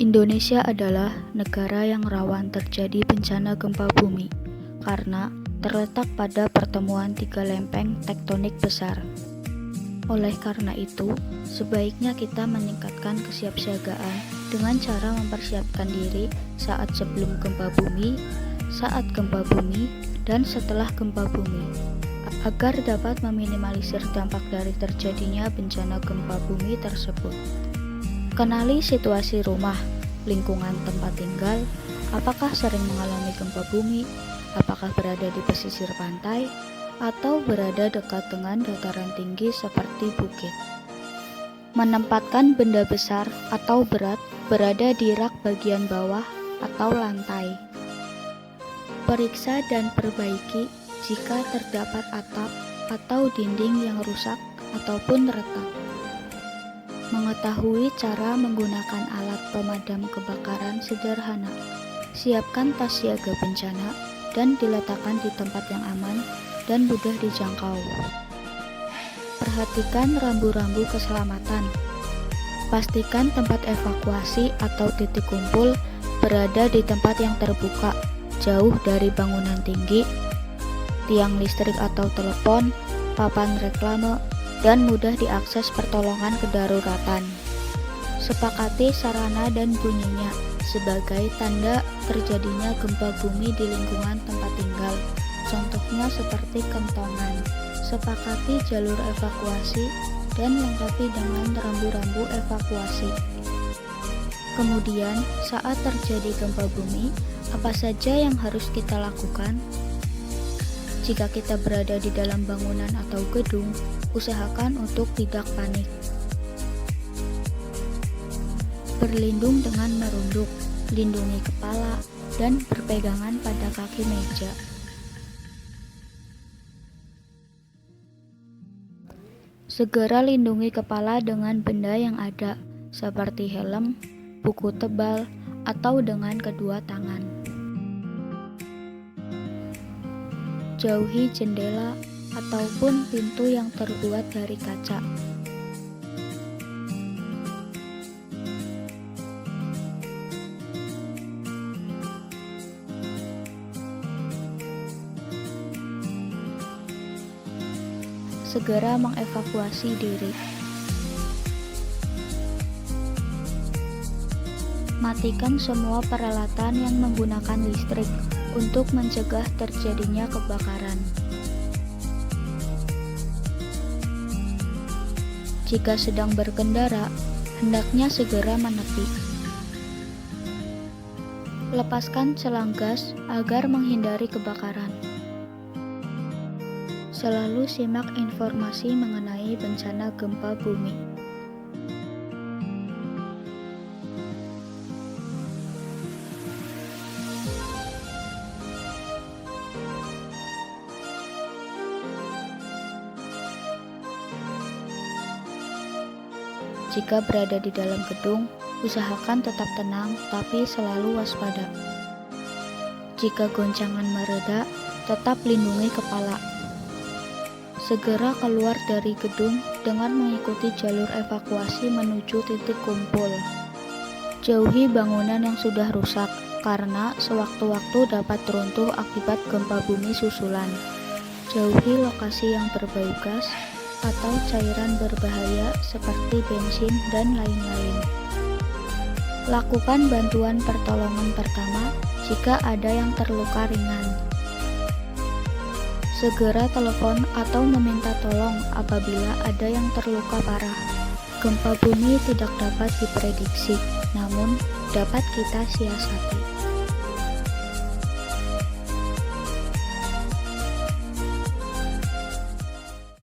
Indonesia adalah negara yang rawan terjadi bencana gempa bumi karena terletak pada pertemuan tiga lempeng tektonik besar. Oleh karena itu, sebaiknya kita meningkatkan kesiapsiagaan dengan cara mempersiapkan diri saat sebelum gempa bumi, saat gempa bumi, dan setelah gempa bumi, agar dapat meminimalisir dampak dari terjadinya bencana gempa bumi tersebut. Kenali situasi rumah, lingkungan tempat tinggal, apakah sering mengalami gempa bumi, apakah berada di pesisir pantai, atau berada dekat dengan dataran tinggi seperti bukit. Menempatkan benda besar atau berat berada di rak bagian bawah atau lantai. Periksa dan perbaiki jika terdapat atap atau dinding yang rusak ataupun retak. Mengetahui cara menggunakan alat pemadam kebakaran sederhana. Siapkan tas siaga bencana dan diletakkan di tempat yang aman dan mudah dijangkau. Perhatikan rambu-rambu keselamatan. Pastikan tempat evakuasi atau titik kumpul berada di tempat yang terbuka, jauh dari bangunan tinggi, tiang listrik atau telepon, papan reklame, dan mudah diakses pertolongan kedaruratan. Sepakati sarana dan bunyinya sebagai tanda terjadinya gempa bumi di lingkungan tempat tinggal, contohnya seperti kentongan. Sepakati jalur evakuasi dan lengkapi dengan rambu-rambu evakuasi. Kemudian, saat terjadi gempa bumi, apa saja yang harus kita lakukan? Jika kita berada di dalam bangunan atau gedung, usahakan untuk tidak panik. Berlindung dengan merunduk, lindungi kepala, dan berpegangan pada kaki meja. Segera lindungi kepala dengan benda yang ada, seperti helm, buku tebal, atau dengan kedua tangan. Jauhi jendela ataupun pintu yang terbuat dari kaca. Segera mengevakuasi diri. Matikan semua peralatan yang menggunakan listrik untuk mencegah terjadinya kebakaran. Jika sedang berkendara, hendaknya segera menepi. Lepaskan selang gas agar menghindari kebakaran. Selalu simak informasi mengenai bencana gempa bumi. Jika berada di dalam gedung, usahakan tetap tenang tapi selalu waspada. Jika goncangan mereda, tetap lindungi kepala. Segera keluar dari gedung dengan mengikuti jalur evakuasi menuju titik kumpul. Jauhi bangunan yang sudah rusak karena sewaktu-waktu dapat runtuh akibat gempa bumi susulan. Jauhi lokasi yang berbau gas atau cairan berbahaya seperti bensin dan lain-lain. Lakukan bantuan pertolongan pertama jika ada yang terluka ringan. Segera telepon atau meminta tolong apabila ada yang terluka parah. Gempa bumi tidak dapat diprediksi, namun dapat kita siasati.